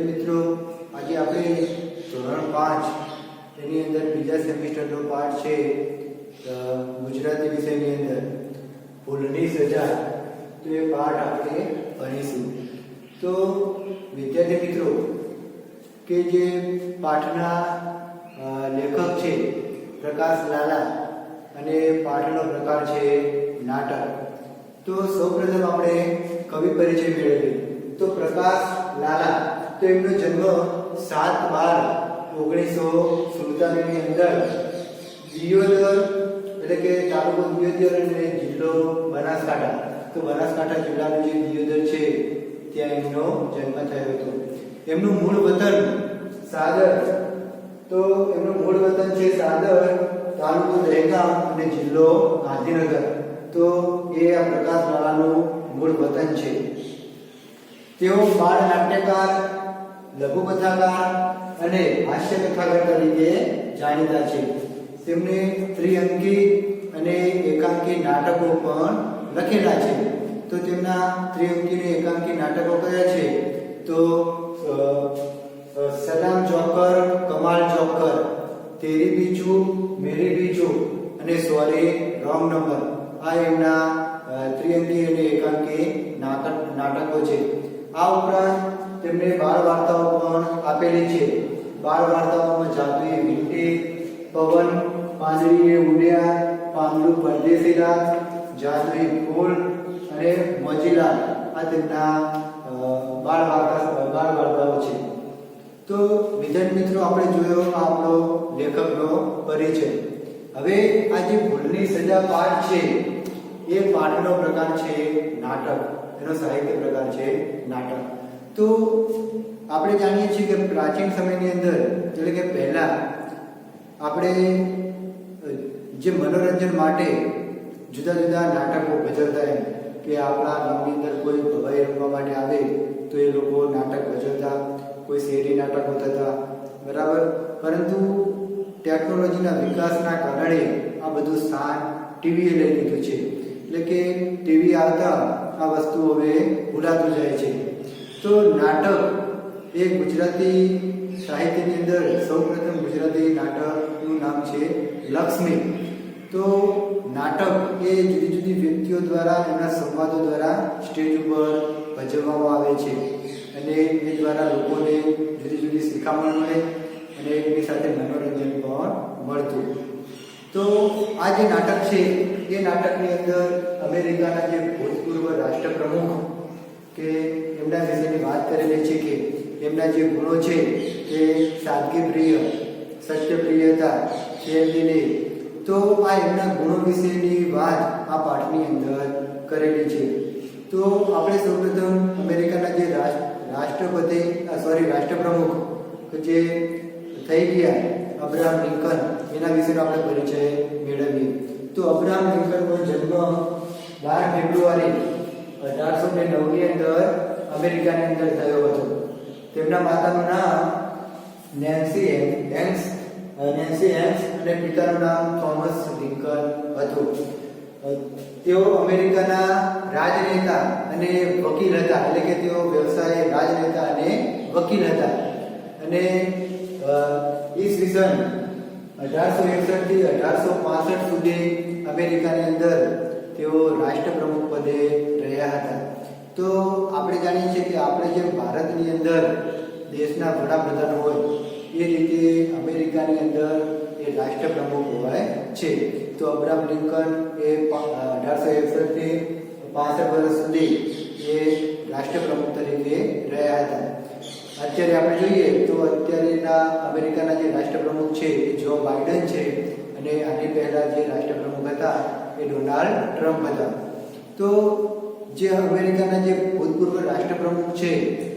વિદ્યાર્થી મિત્રો, આજે આપણે ધોરણ 5 એની અંદર બીજા સેમિસ્ટરનો પાઠ છે ગુજરાતી વિષયની અંદર ભૂલની સજા. તો એ પાઠ આપણે ભણીશું. તો વિદ્યાર્થી મિત્રો, કે જે પાઠના લેખક છે પ્રકાશ લાલા અને પાઠનો પ્રકાર છે નાટક. તો સૌપ્રથમ આપણે કવિ પરિચય મેળવીએ. તો પ્રકાશ લાલા, તો એમનો જન્મ 7/12/1947 ની અંદર દિયોદર, એટલે કે તાલુકો દિયોદર અને જિલ્લો બનાસકાંઠા, તો બનાસકાંઠા જિલ્લાનું જે દિયોદર છે ત્યાં એમનો જન્મ થયો હતો. એમનું મૂળ વતન સાદર, તો એમનું મૂળ વતન છે સાદર, તાલુકો દહેગામ અને જિલ્લો ગાંધીનગર. તો એ આ પ્રકાશ લાલાનું મૂળ વતન છે. તેઓ બાળ નાટ્યકાર, લઘુકથાકાર અને હાસ્ય કથાકાર તરીકે જાણીતા છે. તેમને ત્રિઅંકી અને એકાંકી નાટકો પણ લખેલા છે. તો તેમના ત્રિઅંકી અને એકાંકી નાટકો કયા છે? તો સલામ જોકર, કમાલ જોકર, તેરી બીજુ, મેરી બીજુ અને સોરી રોંગ નંબર. આ એમના ત્રિઅંકી અને એકાંકી નાટકો છે. આ ઉપરાંત તેમને બાળ વાર્તાઓ પણ આપેલી છે. બાળ વાર્તાઓમાં જાદુઈ વીંટી, પવન પાંદડીએ ઉડ્યા, પાંદડું પરદેશીલા, જાદુઈ ફૂલ અને મોજીલા, આ તેમના બાળ વાર્તાઓ છે. તો વિદ્યાર્થી મિત્રો, આપણે જોયો આપણો લેખકનો પરિચય. હવે આ જે ભૂલની સજા પાઠ છે એ પાઠનો પ્રકાર છે નાટક. એનો સાહિત્ય પ્રકાર છે નાટક. તો આપણે જાણીએ છીએ કે પ્રાચીન સમયની અંદર, એટલે કે પહેલા આપણે જે મનોરંજન માટે જુદા જુદા નાટકો ભજવતા, એમ કે આપણા ગામની અંદર કોઈ ભવાઈ રમવા માટે આવે તો એ લોકો નાટક ભજવતા, કોઈ શેરી નાટકો થતા, બરાબર. પરંતુ ટેકનોલોજીના વિકાસના કારણે આ બધું સ્થાન ટીવીએ લઈ લીધું છે. એટલે કે ટીવી આવતા આ વસ્તુ હવે ભૂલાતું જાય છે. તો નાટક એ ગુજરાતી સાહિત્યની અંદર સૌપ્રથમ ગુજરાતી નાટકનું નામ છે લક્ષ્મી. તો નાટક એ જુદી જુદી વ્યક્તિઓ દ્વારા, એમના સંવાદો દ્વારા સ્ટેજ ઉપર ભજવવામાં આવે છે અને એ દ્વારા લોકોને જુદી જુદી શિખામણ મળે અને એમની સાથે મનોરંજન પણ મળતું. તો આ જે નાટક છે એ નાટકની અંદર અમેરિકાના જે ભૂતપૂર્વ રાષ્ટ્રપ્રમુખ, કે એમના વિશેની વાત કરેલી છે કે એમના જે ગુણો છે એ સાદગીપ્રિય, સત્યપ્રિયતા, શેરદિલી. તો આ એમના ગુણો વિશેની વાત આ પાઠની અંદર કરેલી છે. તો આપણે સૌપ્રથમ અમેરિકાના જે રાષ્ટ્રપ્રમુખ જે થઈ ગયા અબ્રાહમ લિંકન, એના વિશેનો આપણે પરિચય મેળવીએ. તો અબ્રાહમ લિંકનનો જન્મ 12 ફેબ્રુઆરી 1809 ની અંદર અમેરિકાની અંદર થયો હતો. તેમના માતાનું નામ નેન્સી હેન્ક્સ અને પિતાનું નામ થોમસ લિંકન હતું. તેઓ અમેરિકાના રાજનેતા અને વકીલ હતા. એટલે કે તેઓ વ્યવસાય રાજનેતા અને વકીલ હતા. અને ઈસવીસન 1861 થી 1865 સુધી અમેરિકાની અંદર તેઓ રાષ્ટ્રપ્રમુખ પદે રહ્યા હતા. તો આપણે જાણીએ છીએ કે આપણે જે ભારતની અંદર દેશના વડાપ્રધાન હોય એ રીતે અમેરિકાની અંદર એ રાષ્ટ્રપ્રમુખ હોય છે. તો અબ્રાહમ લિંકન એ 1861 થી 65 વર્ષ સુધી એ રાષ્ટ્રપ્રમુખ તરીકે રહ્યા હતા. અત્યારે આપણે જોઈએ તો અત્યારેના અમેરિકાના જે રાષ્ટ્રપ્રમુખ છે એ જો બાઇડન છે અને આની પહેલા જે રાષ્ટ્રપ્રમુખ હતા એ ડોનાલ્ડ ટ્રમ્પ હતા. તો જે અમેરિકાના જે ભૂતપૂર્વ રાષ્ટ્રપ્રમુખ છે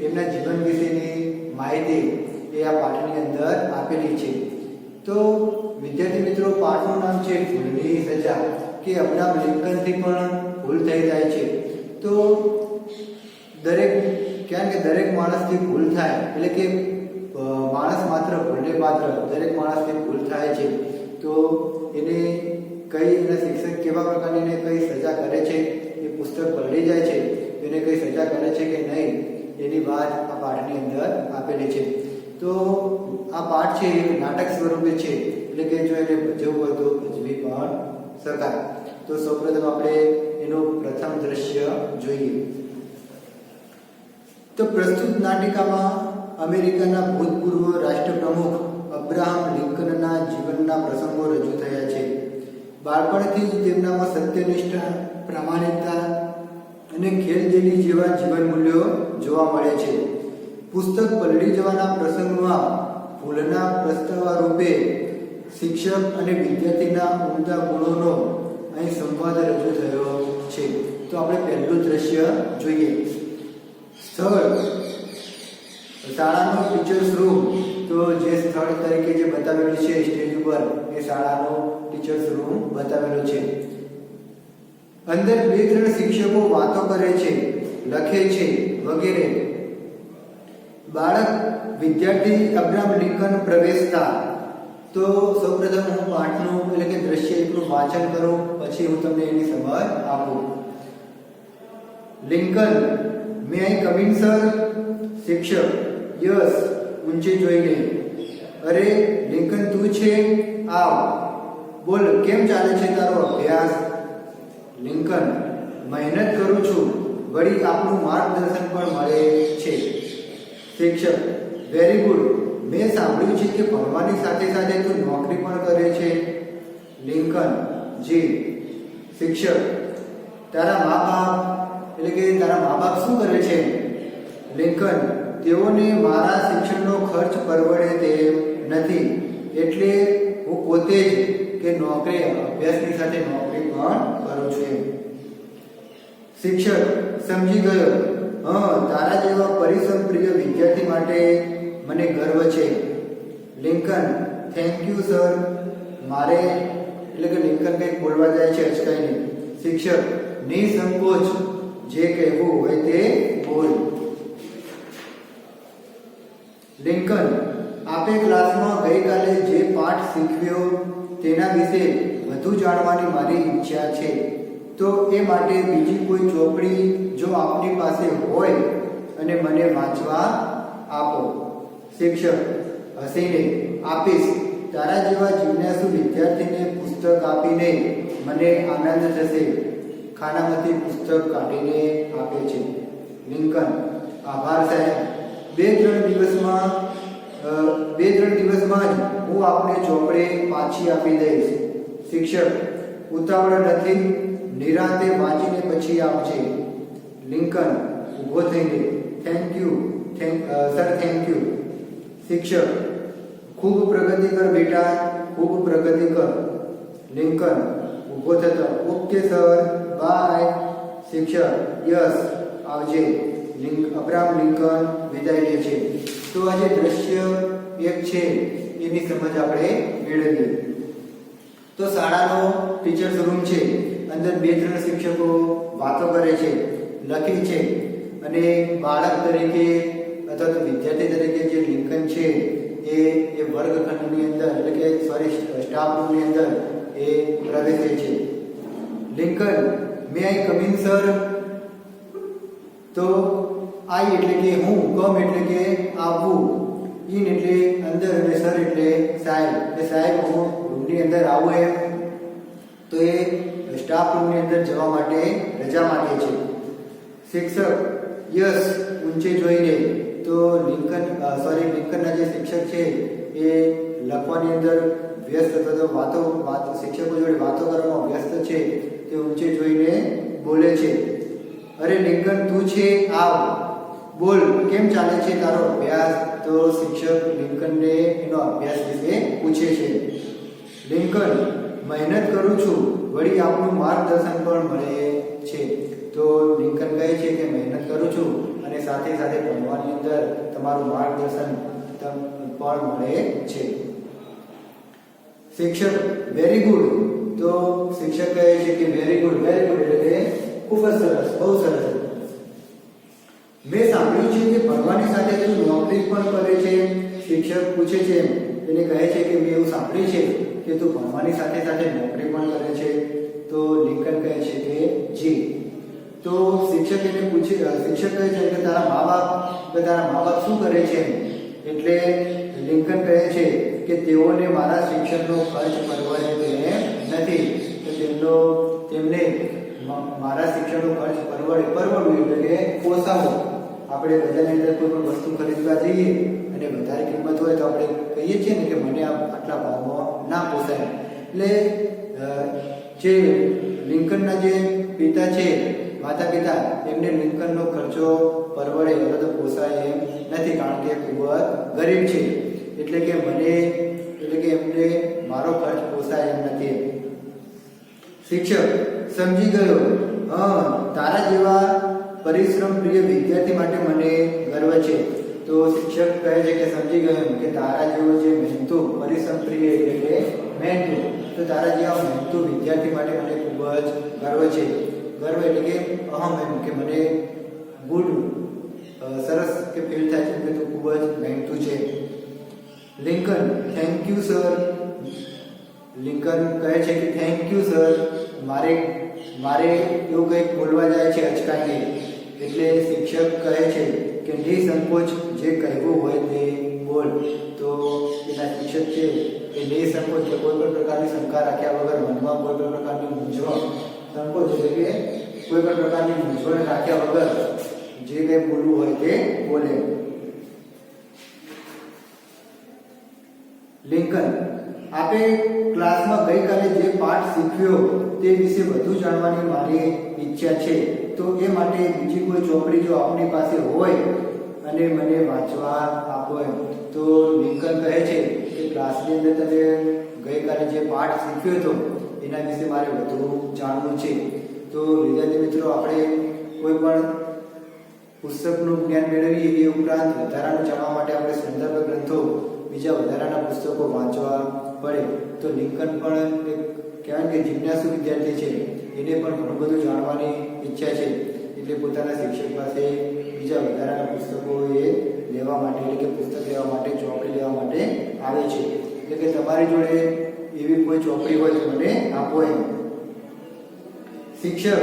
એમના જીવન વિશેની માહિતી એ આ પાઠની અંદર આપેલી છે. તો વિદ્યાર્થી મિત્રો, પાઠનું નામ છે ભૂલની સજા, કે અબ્રાહમ લિંકનથી પણ ભૂલ થઈ જાય છે. તો દરેક માણસથી ભૂલ થાય, એટલે કે માણસ માત્ર ભૂલને પાત્ર, દરેક માણસથી ભૂલ થાય છે. તો એને એના શિક્ષક કેવા પ્રકારની કઈ સજા કરે છે, એ પુસ્તક પલળી જાય છે, એને કઈ સજા કરે છે કે નહીં, એની વાત આ પાઠની અંદર આપેલી આપેલી છે. તો આ પાઠ છે એ નાટક સ્વરૂપે છે, એટલે કે જો એને ભજવવું હોય તો ભજવી પણ શકાય. તો સૌપ્રથમ આપણે એનું પ્રથમ દ્રશ્ય જોઈએ. તો પ્રસ્તુત નાટિકામાં અમેરિકાના ભૂતપૂર્વ રાષ્ટ્રપ્રમુખ અબ્રાહમ લિંકનના જીવનના પ્રસંગો રજૂ થયા છે. બાળપણથી જ તેમનામાં સત્યનિષ્ઠા, પ્રામાણિકતા અને ખેલદિલી જેવા જીવન મૂલ્યો જોવા મળે છે. પુસ્તક પલળી જવાના પ્રસંગમાં ભૂલના પ્રસ્તાવ રૂપે શિક્ષક અને વિદ્યાર્થીના ઉમદા ગુણોનો અહીં સંવાદ રજૂ થયો છે. તો આપણે પહેલું દ્રશ્ય જોઈએ. સ્થળ શાળાનો ટીચર્સ રૂમ. તો જે સ્થળ તરીકે જે બતાવેલું છે સ્ટેજ ઉપર, એ શાળાનો ટીચર્સ રૂમ બતાવેલો છે. અંદર 2-3 શિક્ષકો વાતો કરે છે, લખે છે વગેરે. બાળક વિદ્યાર્થી અબ્રાહમ લિંકન પ્રવેશતા. તો સૌપ્રથમ હું પાઠનું એટલે કે દ્રશ્ય એકનું વાંચન કરું, પછી હું તમને એની સમજ આપું. Lincoln, may I come in sir? શિક્ષક, યસ, ઊંચે જોઈને. અરે લિંકન, તું છે? આવ. બોલ, કેમ ચાલે છે તારો અભ્યાસ? લિંકન, મહેનત કરું છું, વળી આપનું માર્ગદર્શન પણ મળે છે. શિક્ષક, વેરી ગુડ. મેં સાંભળ્યું છે કે ભણવાની સાથે સાથે તું નોકરી પણ કરે છે. લિંકન, જી. શિક્ષક, તારા મા બાપ એટલે કે તારા મા બાપ શું કરે છે? લિંકન, તેઓને મારા શિક્ષણનો ખર્ચ પરવડે તેમ નથી, એટલે હું પોતે જ કે નોકરી, અભ્યાસની સાથે નોકરી પણ કરું છું. શિક્ષક, સમજી ગયો. તારા જેવા પરિશ્રમપ્રિય વિદ્યાર્થી માટે મને ગર્વ છે. Lincoln, thank you sir. મારે એટલે કે લિંકન કંઈક બોલવા જાય છે અચકાઈને. શિક્ષક, નિસંકોચ, જે કહેવું હોય તે બોલ. લિંકન, આપે ક્લાસમાં ગઈકાલે જે પાઠ શીખવ્યો તેના વિશે વધુ જાણવાની મારી ઈચ્છા છે. તો એ માટે બીજી કોઈ ચોપડી જો આપની પાસે હોય અને મને વાંચવા આપો. શિક્ષક, હસીને, આપીશ. તારા જેવા જિજ્ઞાસુ વિદ્યાર્થીને પુસ્તક આપીને મને આનંદ થશે. ખાનામાંથી પુસ્તક કાઢીને આપે છે. લિંકન, આભાર સાહેબ. 2-3 દિવસમાં જ હું આપને ચોપડી પાછી આપી દઈશ. શિક્ષક, ઉતાવળ નથી, નિરાંતે વાંચીને પછી આપજે. લિંકન, ઊભો થઈને, thank you sir, thank you. શિક્ષક, ખૂબ પ્રગતિ કર બેટા, ખૂબ પ્રગતિ કર. લિંકન, ઊભો થતો, ઓકે સર, બાય. શિક્ષક, યસ, આવજે. અબ્રાહમ લિંકન વિદાય લે છે. તો આ જે દ્રશ્ય એક છે એની સમજ આપણે મેળવીએ. તો શાળાનો ટીચર્સ રૂમ છે. અંદર 2-3 શિક્ષકો વાતો કરે છે, લખે છે, અને બાળક તરીકે અથવા તો વિદ્યાર્થી તરીકે જે લિંકન છે એ વર્ગખંડની અંદર એટલે કે સ્ટાફ રૂમની અંદર એ પ્રવેશે છે. Lincoln, may I come in sir? તો આઈ એટલે કે હું, કમ એટલે કે આવવું, ઇન એટલે અંદર અને સર એટલે સાહેબ. એટલે સાહેબ હું રૂમની અંદર આવું એમ. તો એ સ્ટાફ રૂમની અંદર જવા માટે રજા માંગે છે. શિક્ષક, યસ, ઊંચે જોઈને. તો લિંકનના જે શિક્ષક છે એ લખવાની અંદર વ્યસ્ત અથવા તો શિક્ષકો જોડે વાતો કરવામાં વ્યસ્ત છે. તે ઊંચે જોઈને બોલે છે. અરે લિંકન, તું છે? આવ. બોલ, કેમ ચાલે છે તારો અભ્યાસ? તો શિક્ષક લિંકનને એનો અભ્યાસ વિશે પૂછે છે. લિંકન, મહેનત કરું છું, વળી આપનું માર્ગદર્શન પણ મળે છે. તો લિંકન કહે છે કે મહેનત કરું છું અને સાથે સાથે ભણવાની અંદર તમારું માર્ગદર્શન પણ મળે છે. શિક્ષક, વેરી ગુડ. તો શિક્ષક કહે છે કે વેરી ગુડ એટલે ખૂબ જ સરસ, બહુ સરસ. મેં સાંભળ્યું છે કે ભણવાની સાથે તું નોકરી પણ કરે છે. શિક્ષક પૂછે છે, એને કહે છે કે મેં એવું સાંભળ્યું છે કે તું ભણવાની સાથે સાથે નોકરી પણ કરે છે. તો લિંકન કહે છે કે જી. તો શિક્ષક કહે છે કે તારા મા બાપ શું કરે છે? એટલે લિંકન કહે છે કે તેઓને મારા શિક્ષણનો ખર્ચ પરવડે તેમ નથી. તો તેમને મારા શિક્ષણનો ખર્ચ પરવડવું એટલે કે પોસાવો. આપણે બજારની અંદર કોઈ પણ વસ્તુ ખરીદવા જઈએ અને વધારે કિંમત હોય તો આપણે કહીએ છીએ ને કે મને આટલા ભાવમાં ના પોસાય. એટલે જે લિંકનના જે પિતા છે, માતા પિતા, એમને લિંકનનો ખર્ચો પરવડે અથવા તો પોસાય એમ નથી, કારણ કે ખૂબ જ ગરીબ છે. એટલે કે એમને મારો ખર્ચ પોસાય એમ નથી. શિક્ષક: સમજી ગયો. તારા જેવા પરિશ્રમ પ્રિય વિદ્યાર્થી માટે મને ગર્વ છે. તો શિક્ષક કહે છે કે સમજી ગયો કે તારા જેવો જે મહેનતુ, પરિશ્રમ પ્રિય એટલે કે મહેનતુ, તો તારા જેવા મહેનતુ વિદ્યાર્થી માટે મને ખૂબ જ ગર્વ છે. ગર્વ એટલે કે અહમ, એમ કે મને ગુડ, સરસ કે ફીલ થાય છે કે તું ખૂબ જ મહેનતુ છે. Lincoln: thank you sir. Lincoln કહે છે કે થેન્ક યુ સર. મારે એવું કંઈક બોલવા જાય છે અચકાઈને. એટલે શિક્ષક કહે છે કે નિસંકોચ જે કહેવું હોય તે બોલ. તો એના શિક્ષક છે એ નિસંકોચ, કે કોઈ પણ પ્રકારની શંકા રાખ્યા વગર, મનમાં કોઈ પણ પ્રકારની મૂંઝવણ, સંકોચ એટલે કે કોઈ પણ પ્રકારની મૂંઝવણ રાખ્યા વગર જે કંઈ બોલવું હોય તે બોલે. લિંકન: આપે ક્લાસમાં ગઈકાલે જે પાઠ શીખ્યો તે વિશે વધુ જાણવાની મારી ઈચ્છા છે. તો એ માટે બીજી કોઈ ચોપડી જો આપની પાસે હોય અને મને વાંચવા આપો એમ. તો લિંકન કહે છે કે ક્લાસની અંદર તમે ગઈકાલે જે પાઠ શીખ્યો હતો એના વિશે મારે વધુ જાણવું છે. તો વિદ્યાર્થી મિત્રો, આપણે કોઈ પણ પુસ્તકનું જ્ઞાન મેળવીએ એ ઉપરાંત વધારાનું જાણવા માટે આપણે સંદર્ભ ગ્રંથો, બીજા વધારાના પુસ્તકો વાંચવા પડે. તો લિંકન પણ એક કહેવાય કે જિજ્ઞાસુ વિદ્યાર્થી છે. એને પણ ઘણું બધું જાણવાની ઈચ્છા છે. એટલે પોતાના શિક્ષક પાસે બીજા વધારાના પુસ્તકો એ લેવા માટે, એટલે કે પુસ્તક લેવા માટે, ચોપડી લેવા માટે આવે છે. એટલે કે તમારી જોડે એવી કોઈ ચોપડી હોય તો મને આપો એમ. શિક્ષક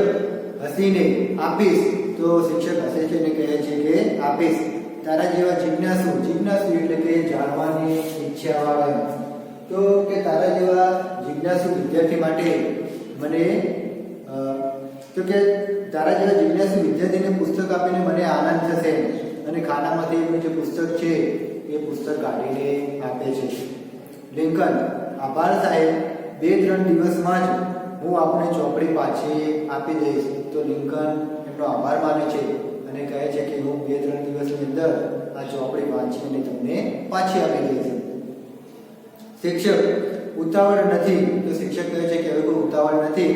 હસીને: આપીશ. તો શિક્ષક હસે છે અને કહે છે કે આપીશ. તારા જેવા જિજ્ઞાસુ એટલે કે જાણવાની ઈચ્છાવાળા. તો કે તારા જેવા જિજ્ઞાસુ વિદ્યાર્થી માટે મને વિદ્યાર્થીને પુસ્તક આપીને મને આનંદ થશે. અને ખાનામાંથી એમનું જે પુસ્તક છે એ પુસ્તક કાઢીને આપે છે. લિંકન: આભાર સાહેબ, 2-3 દિવસમાં જ હું આપને ચોપડી પાછી આપી દઈશ. તો લિંકન એમનો આભાર માને છે અને કહે છે કે હું 2-3 દિવસની અંદર આ ચોપડી વાંચીને તમને પાછી આપી દઈશ. શિક્ષક: ઉતાવળ નથી. તો શિક્ષક કહે છે કે હવે કોઈ ઉતાવળ નથી,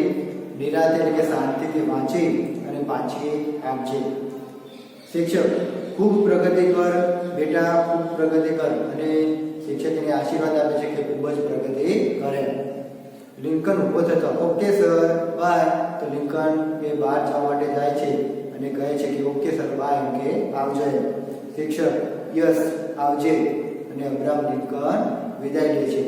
નિરાંતે એટલે કે શાંતિથી વાંચી અને પાછી આપજે. શિક્ષક: ખૂબ પ્રગતિ કર બેટા, ખૂબ પ્રગતિ કર. અને શિક્ષક એને આશીર્વાદ આપે છે કે ખૂબ જ પ્રગતિ કરે. લિંકન ઊભો થતો: ઓકે સર, બાય. તો લિંકન એ બહાર જવા માટે જાય છે અને કહે છે કે ઓકે સર, બાય, એમ કે આવજો. શિક્ષક: યસ, આવજે. અને અબ્રાહમ લિંકન વિદાય લે છે.